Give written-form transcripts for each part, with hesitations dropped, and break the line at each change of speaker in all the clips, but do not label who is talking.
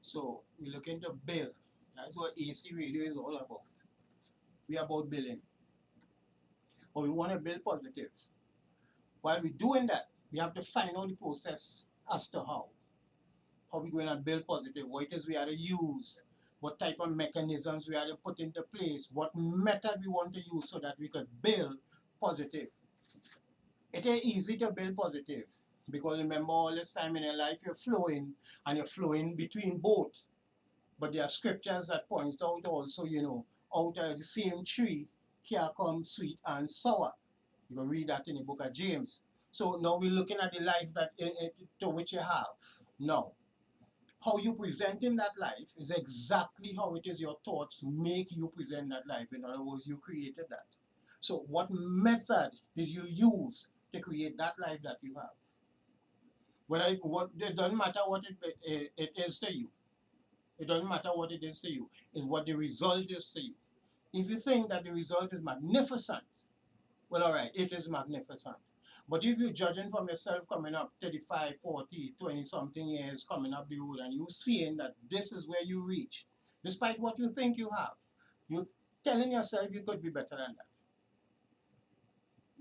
So we're looking to build. That's what AC radio is all about. We're about building. But we want to build positive. While we're doing that, we have to find out the process as to how. How we're going to build positive, what it is we are to use, what type of mechanisms we are to put into place, what method we want to use so that we could build positive. It is easy to build positive because remember all this time in your life you're flowing and you're flowing between both. But there are scriptures that point out also, out of the same tree can come sweet and sour. You can read that in the book of James. So now we're looking at the life that to which you have. Now, how you present in that life is exactly how it is your thoughts make you present that life. In other words, you created that. So what method did you use to create that life that you have? It doesn't matter what it is to you. It doesn't matter what it is to you. It's what the result is to you. If you think that the result is magnificent, well, all right, it is magnificent. But if you're judging from yourself coming up 35, 40, 20 something years coming up the road and you're seeing that this is where you reach, despite what you think you have, you're telling yourself you could be better than that.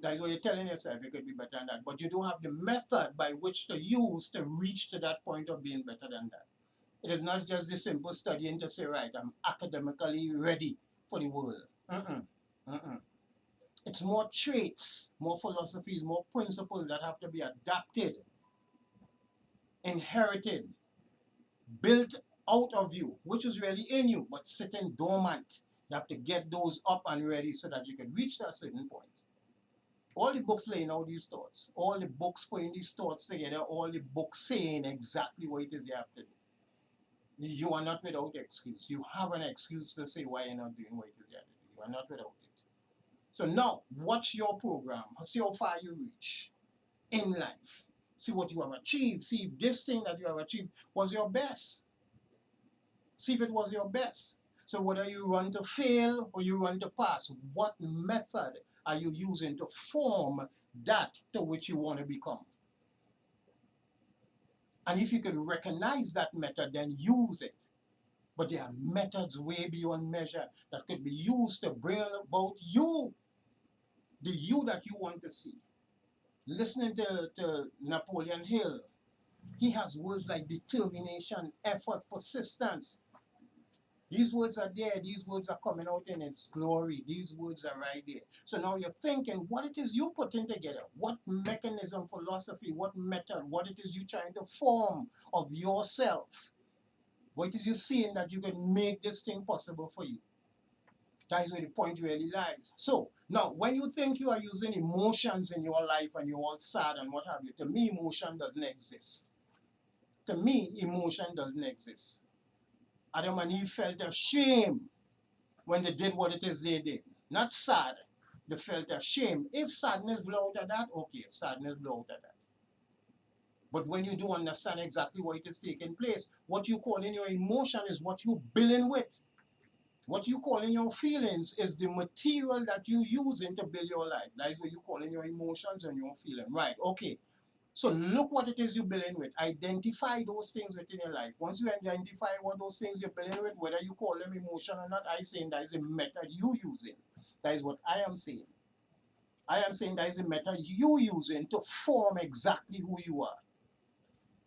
That is what you're telling yourself, you could be better than that. But you don't have the method by which to use to reach to that point of being better than that. It is not just the simple studying to say, right, I'm academically ready for the world. It's more traits, more philosophies, more principles that have to be adapted, inherited, built out of you, which is really in you, but sitting dormant. You have to get those up and ready so that you can reach that certain point. All the books laying out these thoughts, all the books putting these thoughts together, all the books saying exactly what it is you have to do. You are not without excuse. You have an excuse to say why you're not doing what it is you have to do. You are not without it. So now, watch your program. See how far you reach in life. See what you have achieved. See if this thing that you have achieved was your best. See if it was your best. So whether you run to fail or you run to pass, what method are you using to form that to which you want to become? And if you can recognize that method, then use it. But there are methods way beyond measure that could be used to bring about you, the you that you want to see. Listening to Napoleon Hill, he has words like determination, effort, persistence. These words are there. These words are coming out in its glory. These words are right there. So now you're thinking what it is you putting together. What mechanism, philosophy, what method, what it is you trying to form of yourself. What it is you seeing that you can make this thing possible for you. That is where the point really lies. So now when you think you are using emotions in your life and you're all sad and what have you, to me emotion doesn't exist. To me emotion doesn't exist. Adam and Eve felt ashamed when they did what it is they did. Not sad. They felt ashamed. If sadness blow out of that, okay, sadness blow out of that. But when you do understand exactly what it is taking place, what you call in your emotion is what you're building with. What you call in your feelings is the material that you're using to build your life. That is what you call in your emotions and your feeling. Right, okay. So look what it is you're building with. Identify those things within your life. Once you identify what those things you're building with, whether you call them emotion or not, I'm saying that is a method you using. That is what I am saying. I am saying that is a method you using to form exactly who you are.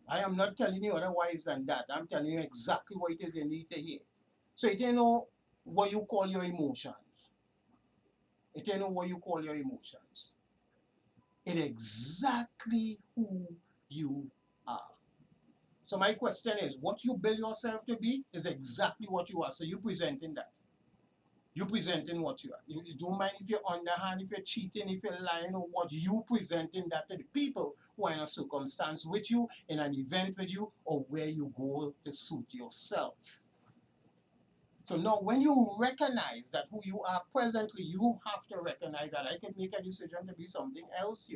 I am not telling you otherwise than that. I'm telling you exactly what it is you need to hear. So it ain't know what you call your emotions. It ain't know what you call your emotions. It exactly who you are. So my question is, what you build yourself to be is exactly what you are. So you're presenting that. You're presenting what you are. You don't mind if you're underhand, if you're cheating, if you're lying, or what, you presenting that to the people who are in a circumstance with you, in an event with you, or where you go to suit yourself. So now when you recognize that who you are presently, you have to recognize that I can make a decision to be something else,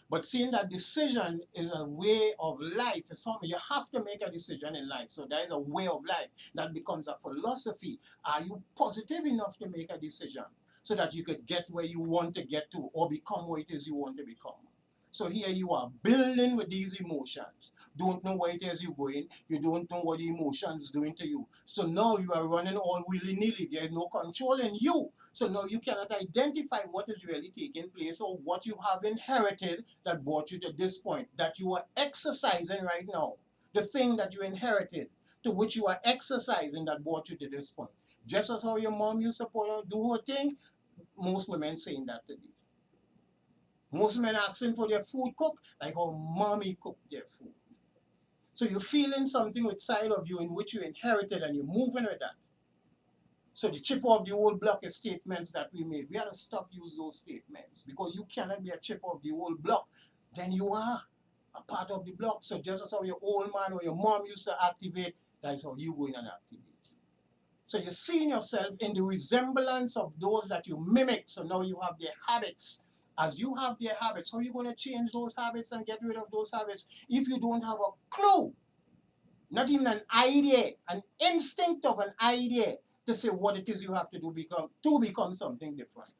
But seeing that decision is a way of life, it's something you have to make a decision in life. So there is a way of life that becomes a philosophy. Are you positive enough to make a decision so that you could get where you want to get to or become what it is you want to become? So here you are building with these emotions. Don't know where it is you're going. You don't know what the emotion is doing to you. So now you are running all willy-nilly. There is no control in you. So now you cannot identify what is really taking place or what you have inherited that brought you to this point that you are exercising right now. The thing that you inherited to which you are exercising that brought you to this point. Just as how your mom used to put on, do her thing, most women saying that today. Most men asking for their food cooked like how mommy cooked their food. So you're feeling something inside of you in which you inherited and you're moving with that. So the chipper of the old block is statements that we made. We had to stop use those statements because you cannot be a chipper of the old block. Then you are a part of the block. So just as how your old man or your mom used to activate, that's how you go in and activate. So you're seeing yourself in the resemblance of those that you mimic. So now you have their habits. As you have their habits, how are you going to change those habits and get rid of those habits if you don't have a clue, not even an idea, an instinct of an idea to say what it is you have to do to become something different?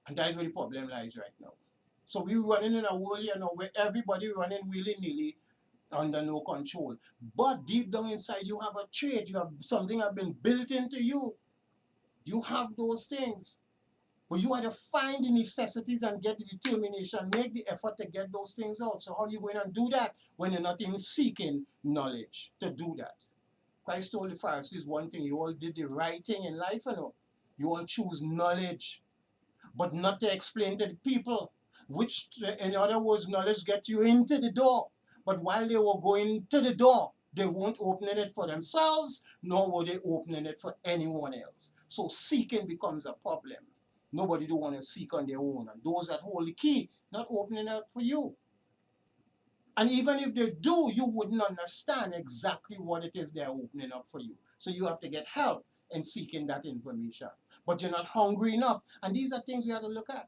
And that is where the problem lies right now. So we're running in a world here now where everybody running willy-nilly under no control. But deep down inside, you have a trait, you have something that has been built into you. You have those things. But you have to find the necessities and get the determination, make the effort to get those things out. So how are you going to do that when you're not even seeking knowledge to do that? Christ told the Pharisees one thing, you all did the right thing in life, you know. You all choose knowledge, but not to explain to the people, which, in other words, knowledge gets you into the door. But while they were going to the door, they weren't opening it for themselves, nor were they opening it for anyone else. So seeking becomes a problem. Nobody do want to seek on their own. And those that hold the key, not opening it for you. And even if they do, you wouldn't understand exactly what it is they're opening up for you. So you have to get help in seeking that information. But you're not hungry enough. And these are things we have to look at.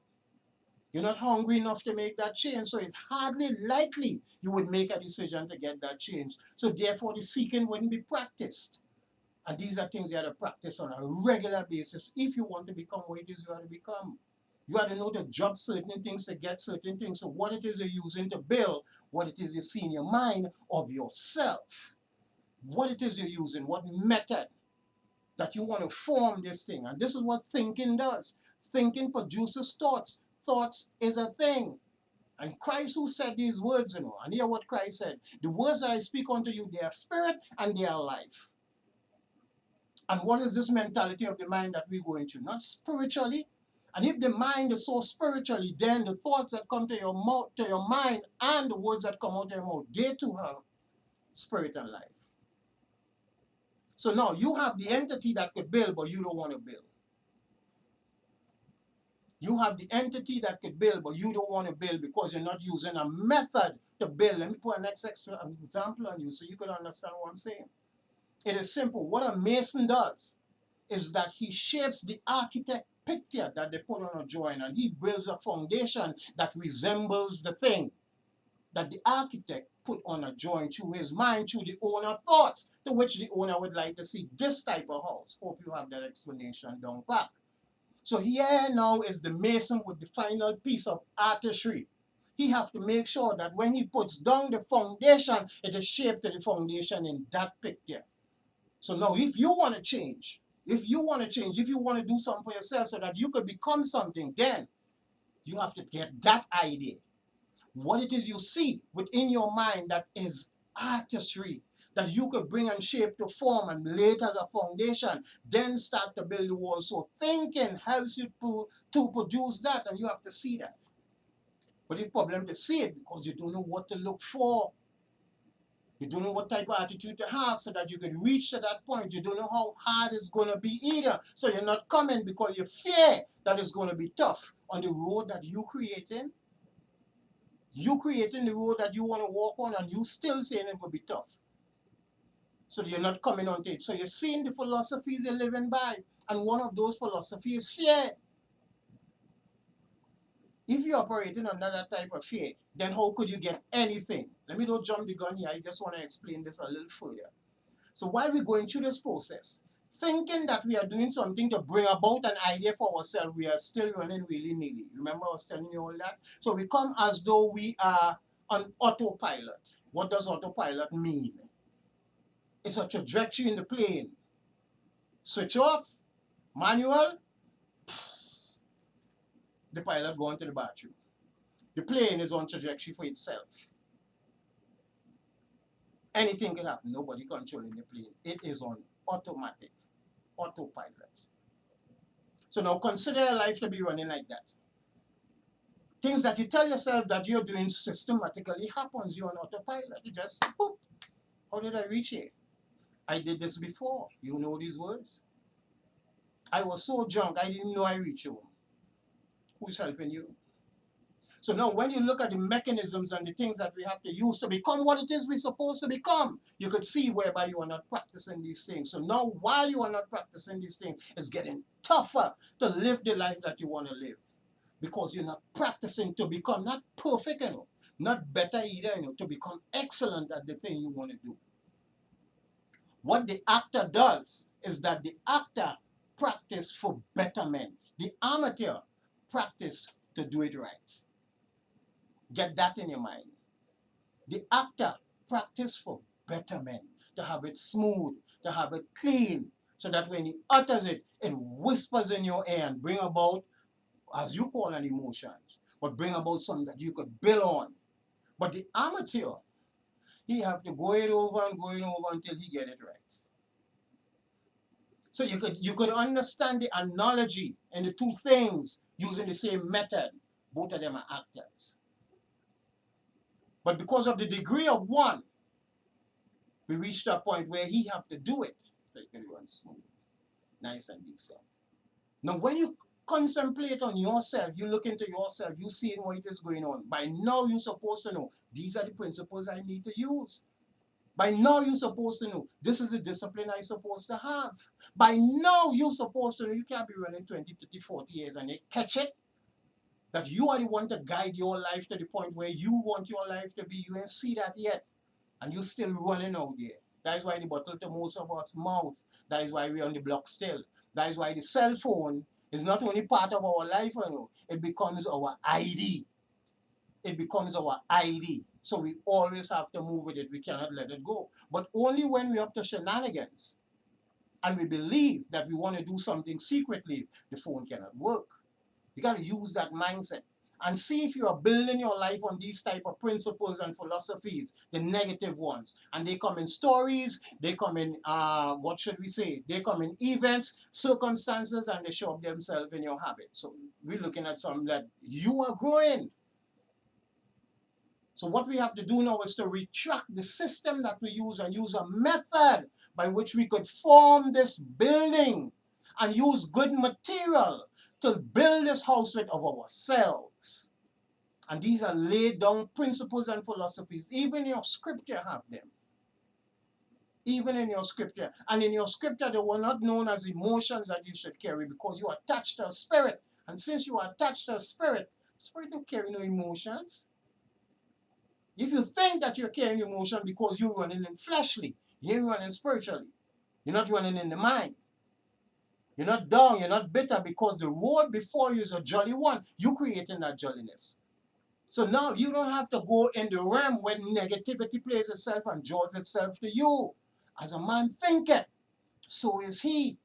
You're not hungry enough to make that change. So it's hardly likely you would make a decision to get that change. So therefore the seeking wouldn't be practiced. And these are things you have to practice on a regular basis if you want to become what it is you have to become. You have to know to jump certain things to get certain things. So what it is you're using to build, what it is you see in your mind of yourself. What it is you're using, what method that you want to form this thing. And this is what thinking does. Thinking produces thoughts. Thoughts is a thing. And Christ who said these words, you know, and hear what Christ said. The words that I speak unto you, they are spirit and they are life. And what is this mentality of the mind that we're going through? Not spiritually. And if the mind is so spiritually, then the thoughts that come to your mouth, to your mind, and the words that come out of your mouth, they too have spirit and life. So now you have the entity that could build, but you don't want to build. You have the entity that could build, but you don't want to build because you're not using a method to build. Let me put an example on you so you can understand what I'm saying. It is simple. What a mason does is that he shapes the architect picture that they put on a drawing, and he builds a foundation that resembles the thing that the architect put on a drawing through his mind, through the owner thoughts, to which the owner would like to see this type of house. Hope you have that explanation down pat. So here now is the mason with the final piece of artistry. He have to make sure that when he puts down the foundation, it is shaped to the foundation in that picture. So now if you want to change, if you want to do something for yourself so that you could become something, then you have to get that idea. What it is you see within your mind that is artistry, that you could bring and shape to form and lay it as a foundation, then start to build the wall. So thinking helps you to produce that, and you have to see that. But it's a problem to see it because you don't know what to look for. You don't know what type of attitude to have so that you can reach to that point. You don't know how hard it's going to be either. So you're not coming because you fear that it's going to be tough on the road that you creating. You creating the road that you want to walk on, and you still saying it will be tough. So you're not coming on to it. So you're seeing the philosophies you're living by. And one of those philosophies is fear. If you're operating under that type of fear, then how could you get anything? Let me not jump the gun here. I just want to explain this a little further. So while we're going through this process, thinking that we are doing something to bring about an idea for ourselves, we are still running willy-nilly. Remember I was telling you all that? So we come as though we are on autopilot. What does autopilot mean? It's a trajectory in the plane. Switch off, manual, the pilot going to the bathroom. The plane is on trajectory for itself. Anything can happen. Nobody controlling the plane. It is on automatic, autopilot. So now consider your life to be running like that. Things that you tell yourself that you're doing systematically happens. You're on autopilot. You just, boop. How did I reach here? I did this before. You know these words? I was so drunk, I didn't know I reached home. Who's helping you? So now when you look at the mechanisms and the things that we have to use to become what it is we're supposed to become, you could see whereby you are not practicing these things. So now while you are not practicing these things, it's getting tougher to live the life that you want to live. Because you're not practicing to become not perfect, not better either, to become excellent at the thing you want to do. What the actor does is that the actor practice for betterment. The amateur practice to do it right. Get that in your mind. The actor practice for betterment, to have it smooth, to have it clean, so that when he utters it, it whispers in your ear and bring about, as you call an emotion, but bring about something that you could build on. But the amateur, he have to go it over and go it over until he get it right. So you could understand the analogy and the two things using the same method. Both of them are actors. But because of the degree of one, we reached a point where he have to do it. So you can run smooth, nice and decent. Now when you contemplate on yourself, you look into yourself, you see what is going on. By now you're supposed to know, these are the principles I need to use. By now you're supposed to know, this is the discipline I'm supposed to have. By now you're supposed to know, you can't be running 20, 30, 40 years and they catch it. That you are the one to guide your life to the point where you want your life to be. You ain't see that yet. And you're still running out there. That is why the bottle to most of us mouth. That is why we're on the block still. That is why the cell phone is not only part of our life, it becomes our ID. It becomes our ID. So we always have to move with it. We cannot let it go. But only when we're up to shenanigans and we believe that we want to do something secretly, the phone cannot work. You got to use that mindset and see if you are building your life on these type of principles and philosophies, the negative ones. And they come in stories, they come in, what should we say? They come in events, circumstances, and they show up themselves in your habits. So we're looking at something that you are growing. So what we have to do now is to retract the system that we use and use a method by which we could form this building and use good material to build this house with of ourselves. And these are laid down principles and philosophies. Even your scripture have them. Even in your scripture. And in your scripture, they were not known as emotions that you should carry because you are attached to a spirit. And since you are attached to a spirit don't carry no emotions. If you think that you're carrying emotion because you're running in fleshly, you ain't running spiritually. You're not running in the mind. You're not down, you're not bitter because the road before you is a jolly one. You're creating that jolliness. So now you don't have to go in the realm when negativity plays itself and draws itself to you. As a man thinketh, so is he.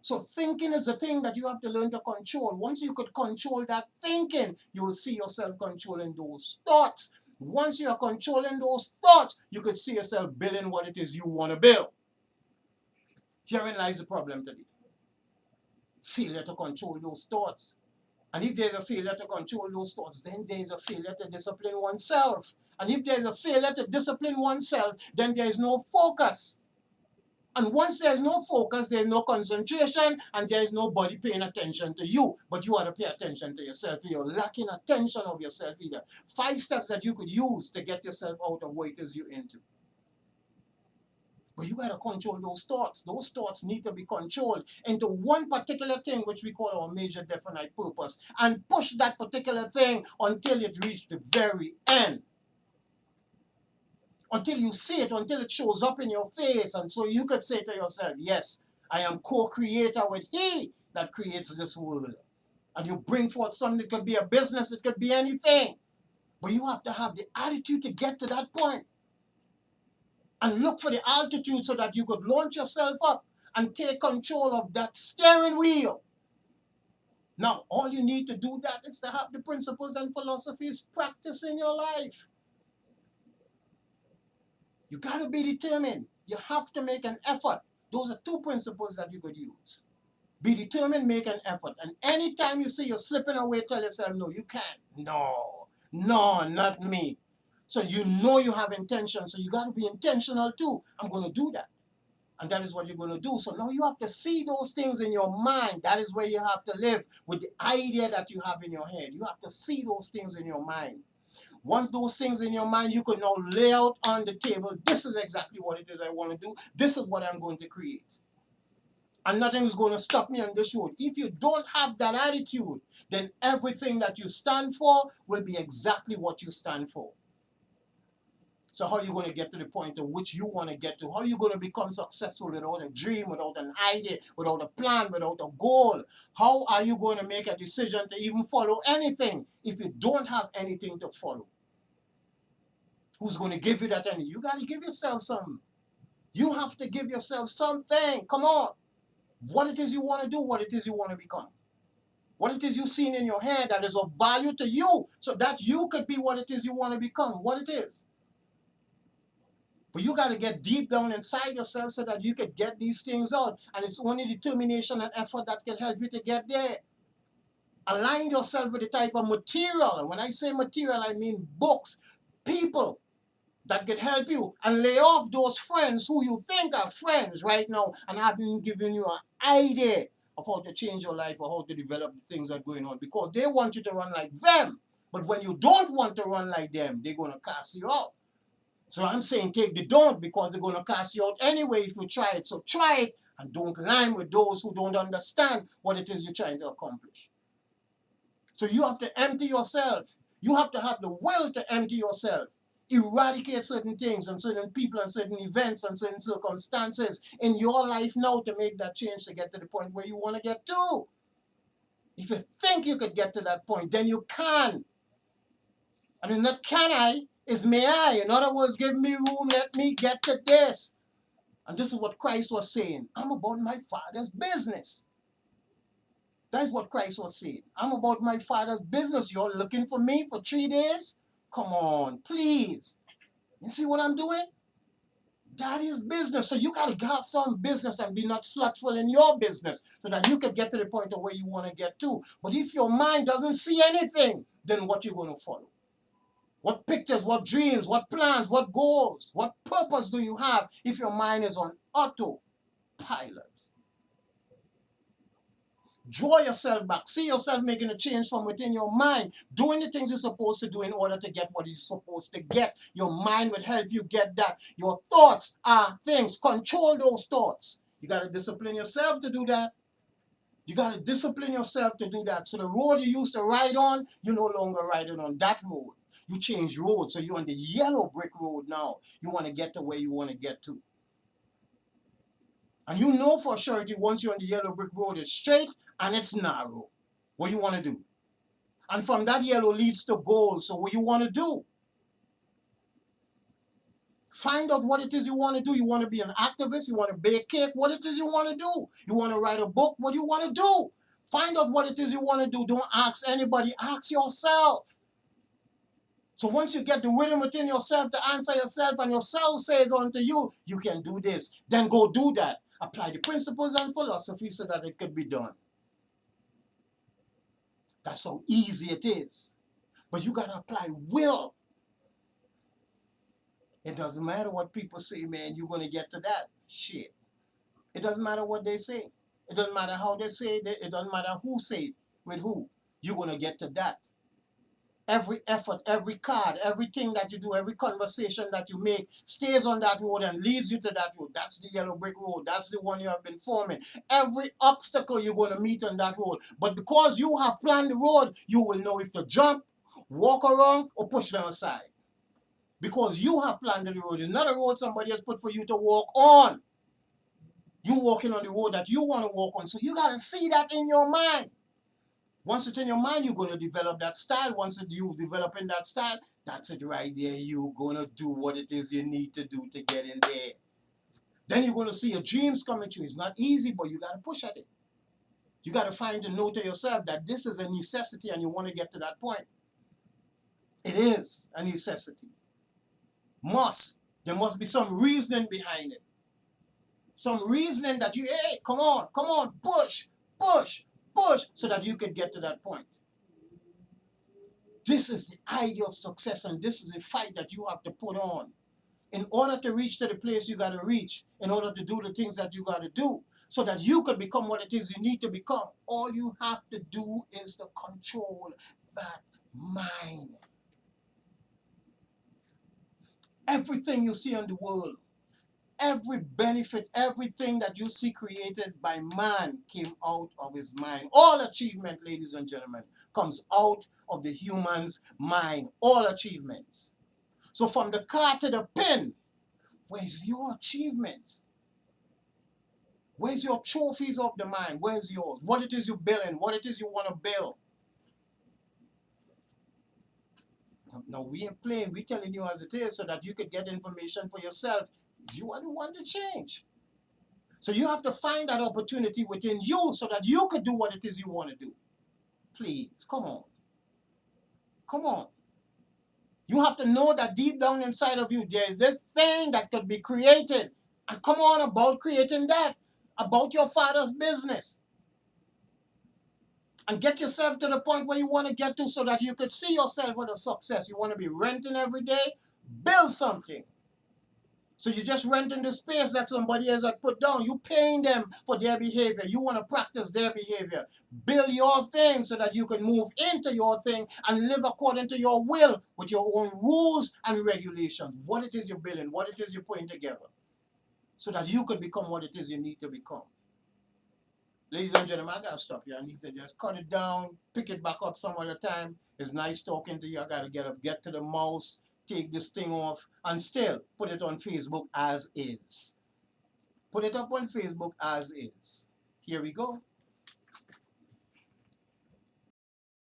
So thinking is the thing that you have to learn to control. Once you could control that thinking, you will see yourself controlling those thoughts. Once you are controlling those thoughts, you could see yourself building what it is you want to build. Herein lies the problem today. Failure to control those thoughts. And if there's a failure to control those thoughts, then there's a failure to discipline oneself. And if there's a failure to discipline oneself, then there is no focus. And once there's no focus, there's no concentration, and there's nobody paying attention to you. But you ought to pay attention to yourself. You're lacking attention of yourself either. 5 steps that you could use to get yourself out of what it is you're into. But you got to control those thoughts. Those thoughts need to be controlled into one particular thing which we call our major definite purpose. And push that particular thing until it reaches the very end. until you see it, until it shows up in your face. And so you could say to yourself, yes, I am co-creator with He that creates this world. And you bring forth something. It could be a business, it could be anything. But you have to have the attitude to get to that point. And look for the altitude so that you could launch yourself up and take control of that steering wheel. Now, all you need to do that is to have the principles and philosophies practice in your life. You got to be determined. You have to make an effort. Those are two principles that you could use. Be determined, make an effort. And anytime you see you're slipping away, tell yourself, no, you can't. No, not me. So you know you have intention. So you got to be intentional too. I'm going to do that. And that is what you're going to do. So now you have to see those things in your mind. That is where you have to live with the idea that you have in your head. You have to see those things in your mind. Once those things in your mind, you could now lay out on the table, this is exactly what it is I want to do. This is what I'm going to create. And nothing is going to stop me on this road. If you don't have that attitude, then everything that you stand for will be exactly what you stand for. So how are you going to get to the point of which you want to get to? How are you going to become successful without a dream, without an idea, without a plan, without a goal? How are you going to make a decision to even follow anything if you don't have anything to follow? Who's going to give you that energy? You got to give yourself something. You have to give yourself something. Come on. What it is you want to do, what it is you want to become. What it is you've seen in your head that is of value to you so that you could be what it is you want to become, what it is. But you got to get deep down inside yourself so that you could get these things out. And it's only determination and effort that can help you to get there. Align yourself with the type of material. And when I say material, I mean books, people that could help you, and lay off those friends who you think are friends right now and haven't given you an idea of how to change your life or how to develop the things that are going on, because they want you to run like them. But when you don't want to run like them, they're going to cast you out. So I'm saying take the don't, because they're going to cast you out anyway if you try it. So try it and don't line with those who don't understand what it is you're trying to accomplish. So you have to empty yourself. You have to have the will to empty yourself. Eradicate certain things and certain people and certain events and certain circumstances in your life now to make that change to get to the point where you want to get to. If you think you could get to that point, then you can. And in that can I is may I. In other words, give me room, let me get to this. And this is what Christ was saying. I'm about my Father's business. That's what Christ was saying. I'm about my Father's business. You're looking for me for 3 days? Come on, please. You see what I'm doing? That is business. So you got to have some business and be not slothful in your business so that you can get to the point of where you want to get to. But if your mind doesn't see anything, then what you going to follow? What pictures, what dreams, what plans, what goals, what purpose do you have if your mind is on autopilot? Draw yourself back. See yourself making a change from within your mind, doing the things you're supposed to do in order to get what you're supposed to get. Your mind would help you get that. Your thoughts are things. Control those thoughts. You got to discipline yourself to do that. You got to discipline yourself to do that. So the road you used to ride on, you're no longer riding on that road. You change road. So you're on the yellow brick road now. You want to get to where you want to get to. And you know for sure once you're on the yellow brick road, it's straight and it's narrow. What you want to do? And from that yellow leads to gold. So what you want to do? Find out what it is you want to do. You want to be an activist? You want to bake cake? What it is you want to do? You want to write a book? What do you want to do? Find out what it is you want to do. Don't ask anybody. Ask yourself. So once you get the rhythm within yourself to answer yourself and yourself says unto you, you can do this. Then go do that. Apply the principles and philosophy so that it could be done. That's how easy it is. But you got to apply will. It doesn't matter what people say, man, you're going to get to that. Shit. It doesn't matter what they say. It doesn't matter how they say it. It doesn't matter who say it with who. You're going to get to that. Every effort, every card, everything that you do, every conversation that you make stays on that road and leads you to that road. That's the yellow brick road. That's the one you have been forming. Every obstacle you're going to meet on that road. But because you have planned the road, you will know if to jump, walk around, or push them aside. Because you have planned the road. It's not a road somebody has put for you to walk on. You walking on the road that you want to walk on. So you got to see that in your mind. Once it's in your mind, you're going to develop that style. Once you develop in that style, that's it right there. You're going to do what it is you need to do to get in there. Then you're going to see your dreams coming true. It's not easy, but you got to push at it. You got to find the note to yourself that this is a necessity and you want to get to that point. It is a necessity. Must. There must be some reasoning behind it. Some reasoning that you, hey, come on, push, so that you could get to that point. This is the idea of success, and this is the fight that you have to put on. In order to reach to the place you got to reach, in order to do the things that you got to do, so that you could become what it is you need to become, all you have to do is to control that mind. Everything you see in the world, every benefit, everything that you see created by man came out of his mind. All achievement, ladies and gentlemen, comes out of the human's mind. All achievements. So from the car to the pen, where's your achievements? Where's your trophies of the mind? Where's yours? What it is you're building, what it is you want to build. No, we ain't playing. We're telling you as it is so that you could get information for yourself. You are the one to change. So you have to find that opportunity within you so that you could do what it is you want to do. Please, come on. Come on. You have to know that deep down inside of you, there is this thing that could be created. And come on about creating that. About your father's business. And get yourself to the point where you want to get to so that you could see yourself with a success. You want to be renting every day? Build something. So you're just renting the space that somebody else had put down. You paying them for their behavior. You want to practice their behavior. Build your thing so that you can move into your thing and live according to your will with your own rules and regulations. What it is you're building, what it is you're putting together. So that you could become what it is you need to become. Ladies and gentlemen, I got to stop you. I need to just cut it down, pick it back up some other time. It's nice talking to you. I got to get up, get to the mouse, take this thing off, and still put it on Facebook as is. Put it up on Facebook as is. Here we go.